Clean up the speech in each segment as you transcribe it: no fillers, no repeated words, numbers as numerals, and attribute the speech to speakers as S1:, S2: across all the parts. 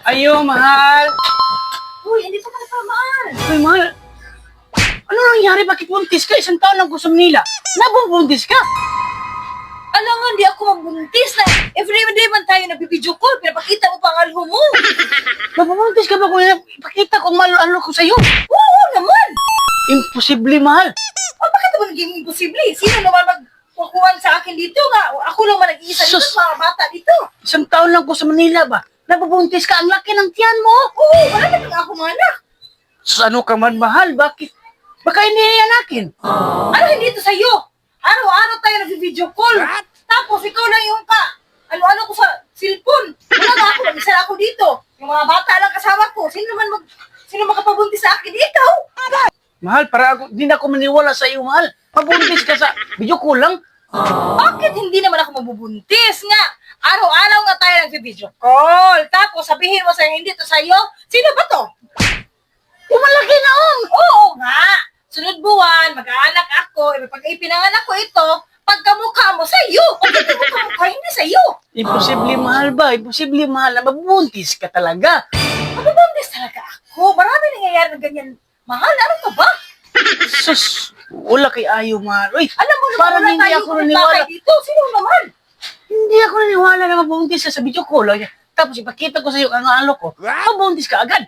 S1: Ayo, mahal.
S2: Uy, hindi pa pala mahal.
S1: Uy, mahal. Ano nangyari? Bakit buntis ka? Isang taon lang gusto nila. Nabubuntis ka?
S2: Alam nga, hindi ako mabuntis na everyday man tayo nabibidyo call, pinapakita mo pangalho mo.
S1: Mabubuntis ka ba kung ipakita kung ano ko sa'yo?
S2: Oo naman.
S1: Imposible, mahal.
S2: Oh, bakit naman naging imposible? Sino naman magkukuhan sa akin dito nga? Ako lang man nag-iisa dito,
S1: Sus!
S2: mga bata dito.
S1: Isang taon lang ko sa Manila ba? Nabubuntis ka? Ang laki ng tiyan mo.
S2: Oo, wala na nga ako mga anak.
S1: Sus, ano ka man, mahal? Bakit? Baka hindi yan akin.
S2: Ano hindi ito sa'yo? Araw-araw tayo nag-video call. Tapos ikaw lang yung ano-ano ko sa cellphone. Wala na ako, mag-isa na ako dito. Yung mga bata lang kasama ko. Sino makapabuntis sa akin? Ikaw.
S1: Mahal, para ako, di na ako maniwala sa iyo, mahal. Mabuntis ka sa video ko lang.
S2: Bakit hindi naman ako mabubuntis nga? Araw-araw nga tayo nag-video call. Tapos sabihin mo sa'yo, hindi to sa'yo. Sino ba to?
S1: Umalaki na on.
S2: Oo nga. Sunod buwan, mag-aanak ako. Pag ipinanganak ko ito, pagkamukha mo sa'yo. O pagkamukha hindi sa'yo.
S1: Imposible, mahal ba? Imposible, mahal na mabubuntis ka talaga.
S2: Mabubuntis talaga ako. Marami nangyayari ng ganyan. Mahal, ano ka ba?
S1: Sus, wala kay ayaw, mahal. Uy,
S2: Alam mo naman
S1: parang
S2: wala
S1: hindi
S2: tayo
S1: ako naniwala.
S2: dito. Sino naman?
S1: Hindi ako naniwala na mabuntis ka sa video call. Tapos ipakita ko sa iyo ang ano ko. Mabuntis ka agad.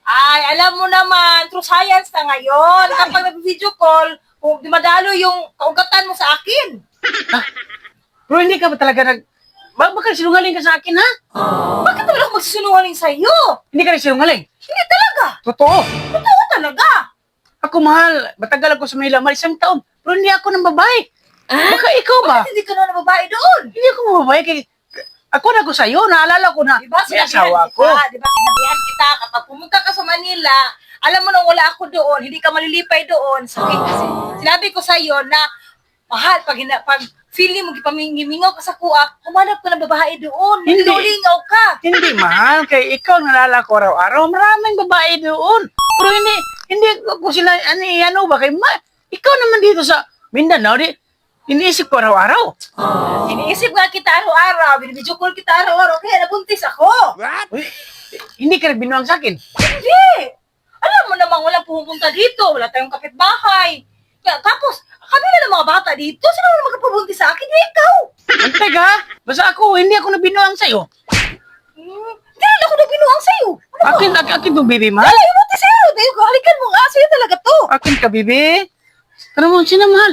S2: Ay, alam mo naman, true science na ngayon. Kapag nag-video call, kung dumadalo yung kaugatan mo sa akin.
S1: Pero hindi ka ba talaga baka sinungaling ka sa akin, ha?
S2: Bakit naman ako magsisinungaling sa'yo?
S1: Hindi ka sinungaling.
S2: Hindi talaga.
S1: Totoo.
S2: Totoo talaga.
S1: Ako, mahal. Matagal ako sa Manila. Isang taon. Pero hindi ako ng babae. Baka ikaw ba?
S2: Bakit hindi ka na babae doon?
S1: Hindi ako babae. Ako na ko sa'yo. Naalala ko na
S2: Diba
S1: may asawa
S2: sinabihan
S1: ko.
S2: kita? Diba sinabihan kita kapag pumunta ka sa Manila, alam mo nang wala ako doon, hindi ka malilipay doon. Sabi kasi, sinabi ko sa'yo na, mahal, pag feeling mo, gipamingaw ka sa kuha, humanap ka ng babae doon.
S1: Hindi.
S2: Lingaw ka.
S1: Hindi, mahal. Kaya ikaw nalala ko araw-araw. Maraming babae doon. Pero hindi ko sila, ano ba? Kaya ikaw naman dito sa Mindanao, iniisip ko araw-araw.
S2: Iniisip nga kita araw-araw, binibidyo call kita araw-araw, kaya nabuntis ako.
S1: Uy, hindi ka nagbinuang sa akin.
S2: Hindi. Alam mo namang walang pumunta dito, wala tayong kapitbahay. Tapos, kami na ng mga bata dito, sino naman magpapabuntis sa akin? Ikaw.
S1: Antay ka, ha? Basta ako, hindi ako nagbinuang sa'yo.
S2: Hindi rin ako nagbinuang sa'yo. Ano ba?
S1: Akin to, baby, mahal.
S2: Ay, buntis sa'yo. Dahil halikan mo nga, sa'yo talaga to.
S1: Akin ka, baby. Ano mo, sino, mahal?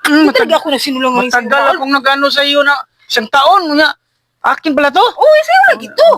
S2: Hindi talaga ako nagsinulong ngayon sa'yo.
S1: Matagal akong nag-ano sa'yo na isang taon. Akin pala to?
S2: Oo, sa'yo lagi to.